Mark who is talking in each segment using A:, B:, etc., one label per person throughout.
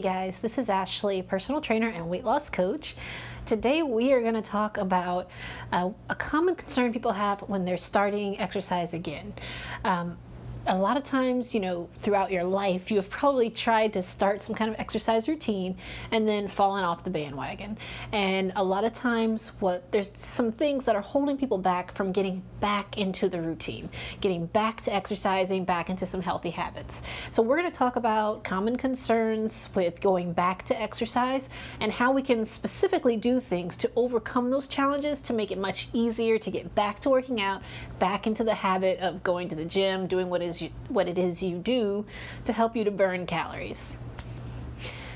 A: guys, this is Ashley, personal trainer and weight loss coach. Today we are going to talk about a common concern people have when they're starting exercise again. A lot of times, throughout your life, you have probably tried to start some kind of exercise routine and then fallen off the bandwagon. And a lot of times, there's some things that are holding people back from getting back into the routine, getting back to exercising, back into some healthy habits. So we're going to talk about common concerns with going back to exercise and how we can specifically do things to overcome those challenges to make it much easier to get back to working out, back into the habit of going to the gym, doing what it is you do to help you to burn calories.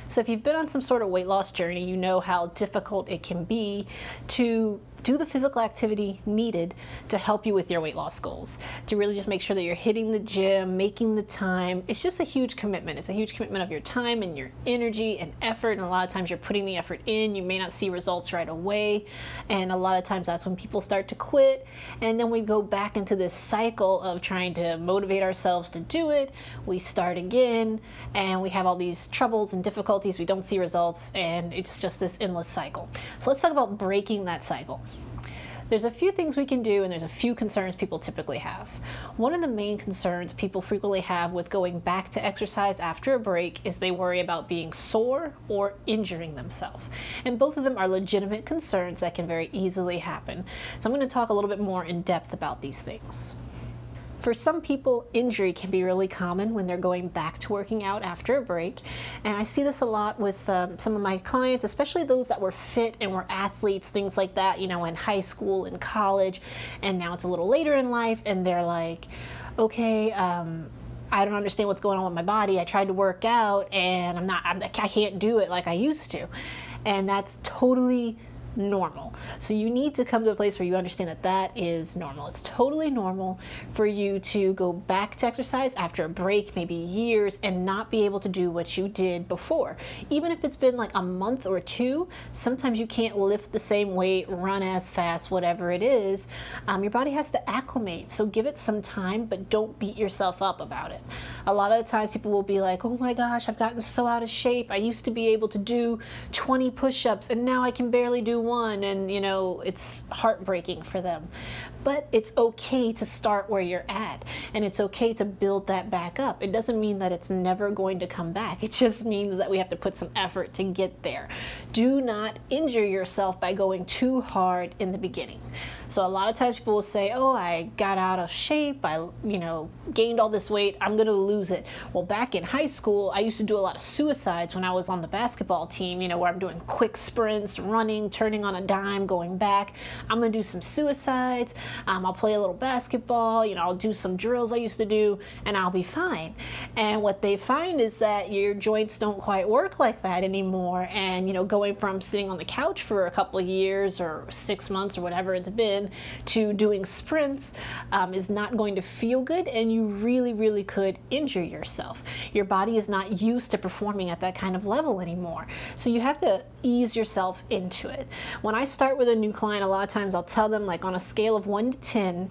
A: So if you've been on some sort of weight loss journey, you know how difficult it can be to do the physical activity needed to help you with your weight loss goals, to really just make sure that you're hitting the gym, making the time. It's just a huge commitment. It's a huge commitment of your time and your energy and effort, and a lot of times you're putting the effort in. You may not see results right away, and a lot of times that's when people start to quit, and then we go back into this cycle of trying to motivate ourselves to do it. We start again, and we have all these troubles and difficulties. We don't see results, and it's just this endless cycle. So let's talk about breaking that cycle. There's a few things we can do, and there's a few concerns people typically have. One of the main concerns people frequently have with going back to exercise after a break is they worry about being sore or injuring themselves. And both of them are legitimate concerns that can very easily happen. So I'm going to talk a little bit more in depth about these things. For some people, injury can be really common when they're going back to working out after a break. And I see this a lot with some of my clients, especially those that were fit and were athletes, things like that, in high school and college. And now it's a little later in life and they're like, okay, I don't understand what's going on with my body. I tried to work out and I can't do it like I used to. And that's totally normal. So you need to come to a place where you understand that that is normal. It's totally normal for you to go back to exercise after a break, maybe years, and not be able to do what you did before. Even if it's been like a month or two, sometimes you can't lift the same weight, run as fast, whatever it is. Your body has to acclimate. So give it some time, but don't beat yourself up about it. A lot of the times people will be like, oh my gosh, I've gotten so out of shape. I used to be able to do 20 push-ups and now I can barely do one, and it's heartbreaking for them. But it's okay to start where you're at, and it's okay to build that back up. It doesn't mean that it's never going to come back. It just means that we have to put some effort to get there. Do not injure yourself by going too hard in the beginning. So a lot of times people will say, oh, I got out of shape, I gained all this weight, I'm gonna lose it. Well, back in high school, I used to do a lot of suicides when I was on the basketball team, where I'm doing quick sprints, running, turning on a dime, going back. I'm gonna do some suicides. I'll play a little basketball, I'll do some drills I used to do, and I'll be fine. And what they find is that your joints don't quite work like that anymore. And, going from sitting on the couch for a couple of years or 6 months or whatever it's been to doing sprints is not going to feel good, and you really, really could injure yourself. Your body is not used to performing at that kind of level anymore. So you have to ease yourself into it. When I start with a new client, a lot of times I'll tell them, like, on a scale of 1 to 10,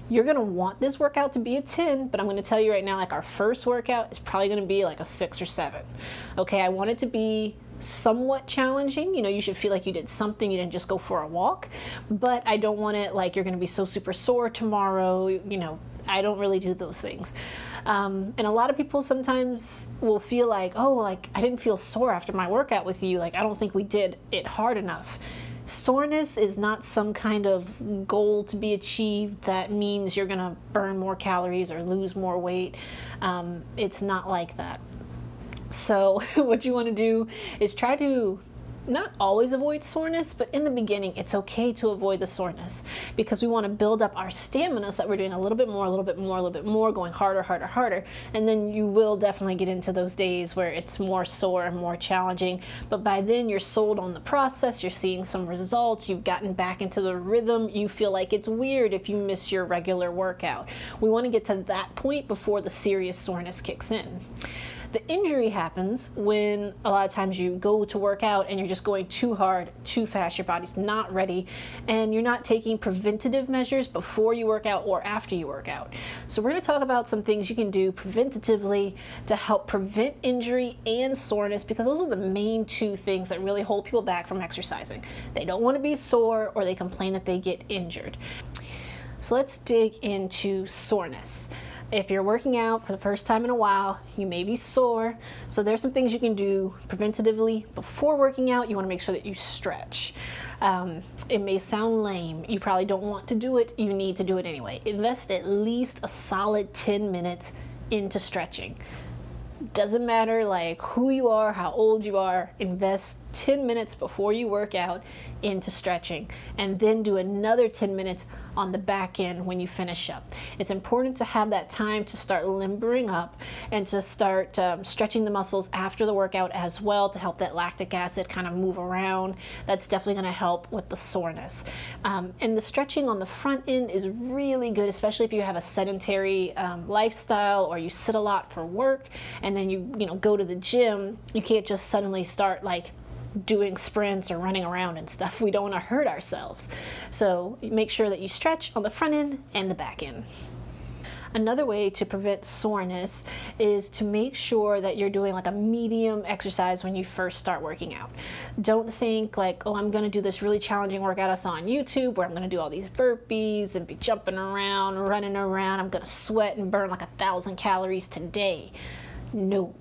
A: you're going to want this workout to be a 10, but I'm going to tell you right now, like, our first workout is probably going to be like a 6 or 7. Okay, I want it to be somewhat challenging. You should feel like you did something, you didn't just go for a walk, but I don't want it like you're going to be so super sore tomorrow. I don't really do those things. And a lot of people sometimes will feel like, oh, like I didn't feel sore after my workout with you. Like, I don't think we did it hard enough. Soreness is not some kind of goal to be achieved that means you're going to burn more calories or lose more weight. It's not like that. So what you want to do is try to not always avoid soreness, but in the beginning, it's okay to avoid the soreness because we want to build up our stamina so that we're doing a little bit more, a little bit more, a little bit more, going harder, harder, harder. And then you will definitely get into those days where it's more sore and more challenging. But by then you're sold on the process, you're seeing some results, you've gotten back into the rhythm, you feel like it's weird if you miss your regular workout. We want to get to that point before the serious soreness kicks in. The injury happens when a lot of times you go to work out and you're just going too hard, too fast, your body's not ready, and you're not taking preventative measures before you work out or after you work out. So we're going to talk about some things you can do preventatively to help prevent injury and soreness, because those are the main two things that really hold people back from exercising. They don't want to be sore, or they complain that they get injured. So let's dig into soreness. If you're working out for the first time in a while, you may be sore. So there's some things you can do preventatively before working out. You want to make sure that you stretch. It may sound lame. You probably don't want to do it. You need to do it anyway. Invest at least a solid 10 minutes into stretching. Doesn't matter like who you are, how old you are, invest 10 minutes before you work out into stretching, and then do another 10 minutes on the back end when you finish up. It's important to have that time to start limbering up and to start stretching the muscles after the workout as well, to help that lactic acid kind of move around. That's definitely going to help with the soreness. And the stretching on the front end is really good, especially if you have a sedentary lifestyle, or you sit a lot for work and then you go to the gym. You can't just suddenly start like doing sprints or running around and stuff. We don't want to hurt ourselves. So make sure that you stretch on the front end and the back end. Another way to prevent soreness is to make sure that you're doing like a medium exercise when you first start working out. Don't think like, oh, I'm going to do this really challenging workout I saw on YouTube where I'm going to do all these burpees and be jumping around, running around. I'm going to sweat and burn like 1,000 calories today. No,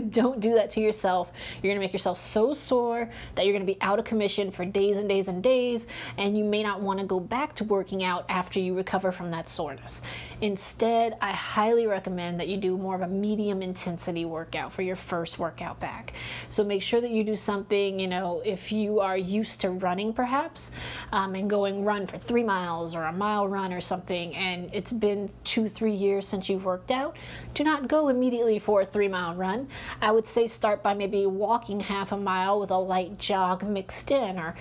A: don't do that to yourself. You're going to make yourself so sore that you're going to be out of commission for days and days and days, and you may not want to go back to working out after you recover from that soreness. Instead, I highly recommend that you do more of a medium intensity workout for your first workout back. So make sure that you do something, if you are used to running perhaps, and run for 3 miles or a mile run or something, and it's been 2-3 years since you've worked out, do not go immediately for a 3-mile run. I would say start by maybe walking half a mile with a light jog mixed in, or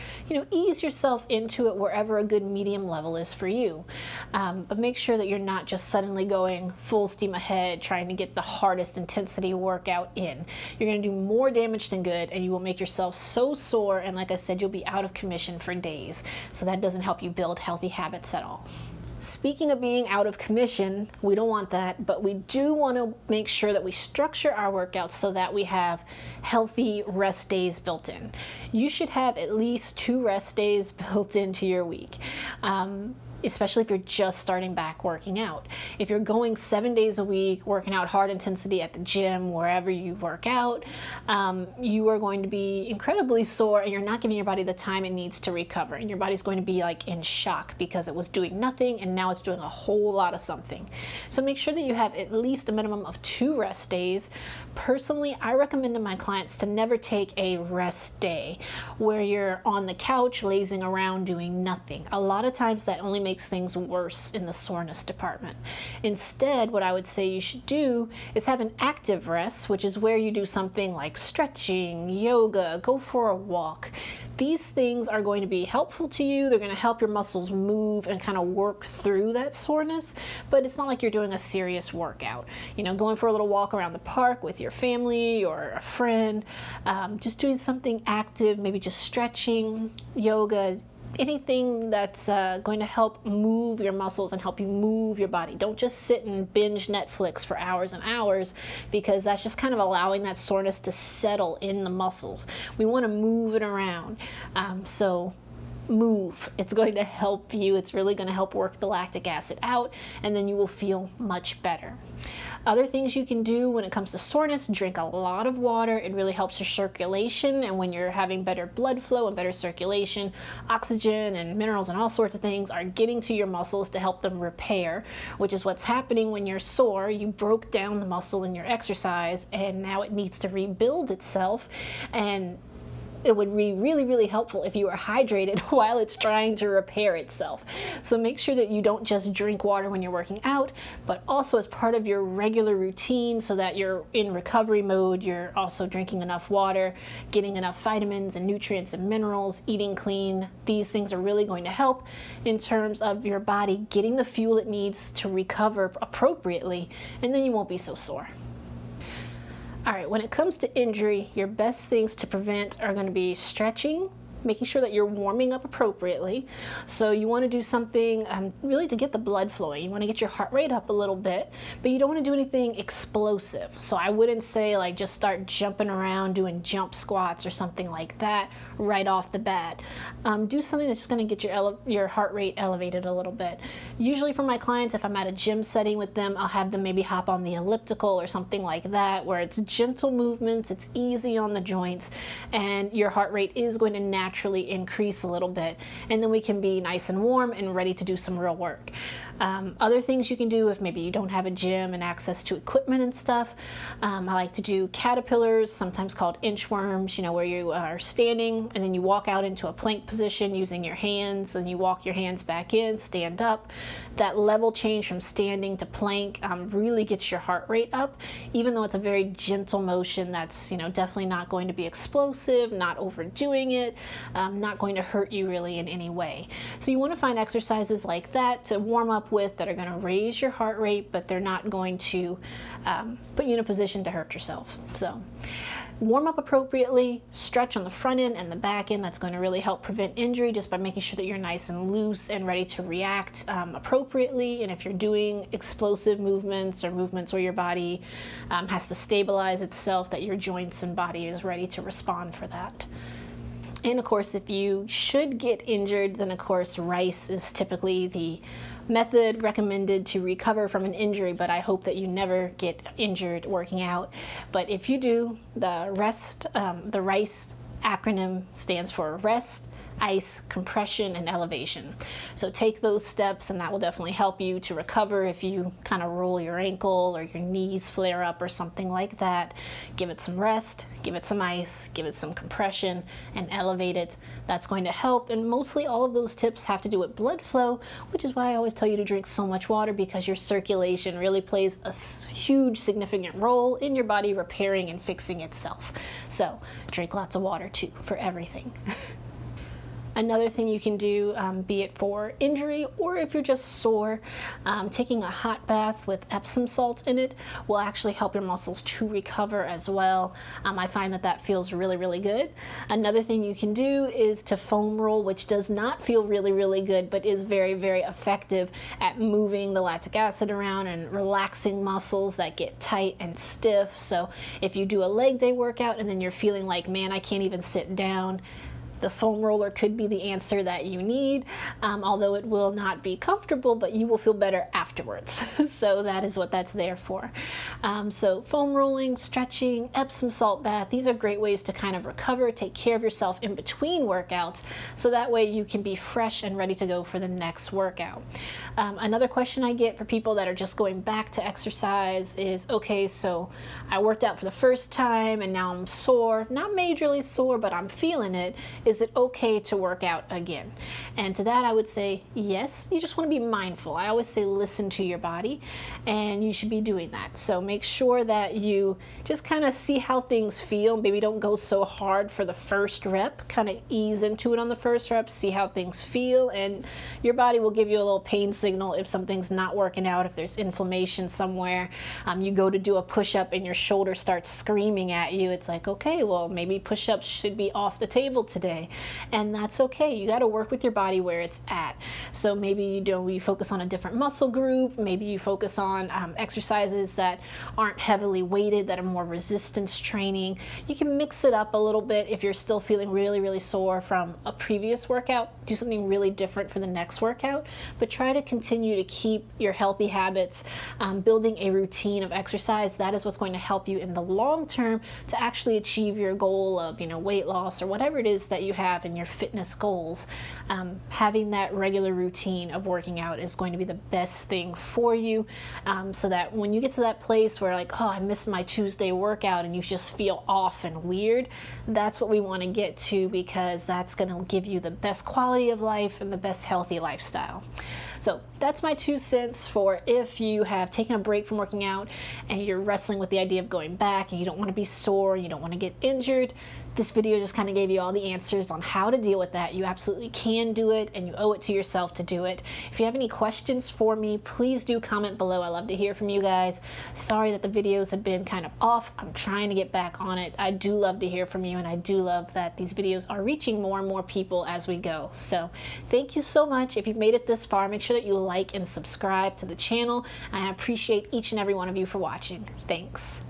A: ease yourself into it wherever a good medium level is for you. But make sure that you're not just suddenly going full steam ahead trying to get the hardest intensity workout in. You're going to do more damage than good, and you will make yourself so sore, and like I said, you'll be out of commission for days. So that doesn't help you build healthy habits at all. Speaking of being out of commission, we don't want that, but we do want to make sure that we structure our workouts so that we have healthy rest days built in. You should have at least 2 rest days built into your week. Especially if you're just starting back working out. If you're going 7 days a week, working out hard intensity at the gym, wherever you work out, you are going to be incredibly sore, and you're not giving your body the time it needs to recover. And your body's going to be like in shock because it was doing nothing and now it's doing a whole lot of something. So make sure that you have at least a minimum of 2 rest days. Personally, I recommend to my clients to never take a rest day where you're on the couch lazing around doing nothing. A lot of times that only makes things worse in the soreness department. Instead, what I would say you should do is have an active rest, which is where you do something like stretching, yoga, go for a walk. These things are going to be helpful to you. They're going to help your muscles move and kind of work through that soreness, but it's not like you're doing a serious workout. Going for a little walk around the park with your family or a friend, just doing something active, maybe just stretching, yoga, anything that's going to help move your muscles and help you move your body. Don't just sit and binge Netflix for hours and hours, because that's just kind of allowing that soreness to settle in the muscles. We want to move it around. So move. It's going to help you. It's really going to help work the lactic acid out, and then you will feel much better. Other things you can do when it comes to soreness: drink a lot of water. It really helps your circulation, and when you're having better blood flow and better circulation, oxygen and minerals and all sorts of things are getting to your muscles to help them repair, which is what's happening when you're sore. You broke down the muscle in your exercise, and now it needs to rebuild itself, and it would be really, really helpful if you were hydrated while it's trying to repair itself. So make sure that you don't just drink water when you're working out, but also as part of your regular routine, so that you're in recovery mode, you're also drinking enough water, getting enough vitamins and nutrients and minerals, eating clean. These things are really going to help in terms of your body getting the fuel it needs to recover appropriately, and then you won't be so sore. All right, when it comes to injury, your best things to prevent are going to be stretching, making sure that you're warming up appropriately. So you want to do something really to get the blood flowing. You want to get your heart rate up a little bit, but you don't want to do anything explosive. So I wouldn't say like just start jumping around doing jump squats or something like that right off the bat. Do something that's just going to get your heart rate elevated a little bit. Usually for my clients, if I'm at a gym setting with them, I'll have them maybe hop on the elliptical or something like that, where it's gentle movements, it's easy on the joints, and your heart rate is going to naturally increase a little bit, and then we can be nice and warm and ready to do some real work. Other things you can do if maybe you don't have a gym and access to equipment and stuff, I like to do caterpillars, sometimes called inchworms, where you are standing and then you walk out into a plank position using your hands, and you walk your hands back in, stand up. That level change from standing to plank really gets your heart rate up, even though it's a very gentle motion that's definitely not going to be explosive, not overdoing it, not going to hurt you really in any way. So you want to find exercises like that to warm up with that are going to raise your heart rate, but they're not going to put you in a position to hurt yourself. So warm up appropriately, stretch on the front end and the back end. That's going to really help prevent injury just by making sure that you're nice and loose and ready to react appropriately. And if you're doing explosive movements or movements where your body has to stabilize itself, that your joints and body is ready to respond for that. And of course, if you should get injured, then of course rice is typically the method recommended to recover from an injury, but I hope that you never get injured working out. But if you do, the RICE acronym stands for rest, ice, compression, and elevation. So take those steps, and that will definitely help you to recover if you kind of roll your ankle or your knees flare up or something like that. Give it some rest, give it some ice, give it some compression, and elevate it. That's going to help, and mostly all of those tips have to do with blood flow, which is why I always tell you to drink so much water, because your circulation really plays a huge significant role in your body repairing and fixing itself. So drink lots of water too for everything. Another thing you can do, be it for injury or if you're just sore, taking a hot bath with Epsom salt in it will actually help your muscles to recover as well. I find that feels really, really good. Another thing you can do is to foam roll, which does not feel really, really good, but is very, very effective at moving the lactic acid around and relaxing muscles that get tight and stiff. So if you do a leg day workout and then you're feeling like, man, I can't even sit down, the foam roller could be the answer that you need, although it will not be comfortable, but you will feel better afterwards. So that is what that's there for. So foam rolling, stretching, Epsom salt bath, these are great ways to kind of recover, take care of yourself in between workouts, so that way you can be fresh and ready to go for the next workout. Another question I get for people that are just going back to exercise is, okay, so I worked out for the first time and now I'm sore, not majorly sore, but I'm feeling it. Is it okay to work out again? And to that I would say yes. You just want to be mindful. I always say listen to your body, and you should be doing that. So make sure that you just kind of see how things feel. Maybe don't go so hard for the first rep. Kind of ease into it on the first rep, see how things feel, and your body will give you a little pain signal if something's not working out, if there's inflammation somewhere. You go to do a push-up and your shoulder starts screaming at you. It's like, okay, well, maybe push-ups should be off the table today. And that's okay. You got to work with your body where it's at. So maybe you focus on a different muscle group. Maybe you focus on exercises that aren't heavily weighted, that are more resistance training. You can mix it up a little bit. If you're still feeling really, really sore from a previous workout, do something really different for the next workout. But try to continue to keep your healthy habits, building a routine of exercise. That is what's going to help you in the long term to actually achieve your goal of weight loss or whatever it is that you have in your fitness goals. Having that regular routine of working out is going to be the best thing for you, so that when you get to that place where like, oh, I missed my Tuesday workout, and you just feel off and weird, that's what we want to get to, because that's going to give you the best quality of life and the best healthy lifestyle. So that's my 2 cents for if you have taken a break from working out and you're wrestling with the idea of going back and you don't want to be sore, you don't want to get injured. this video just kind of gave you all the answers on how to deal with that. You absolutely can do it, and you owe it to yourself to do it. If you have any questions for me, please do comment below. I love to hear from you guys. Sorry that the videos have been kind of off. I'm trying to get back on it. I do love to hear from you, and I do love that these videos are reaching more and more people as we go. So thank you so much. If you've made it this far, make sure that you like and subscribe to the channel. I appreciate each and every one of you for watching. Thanks.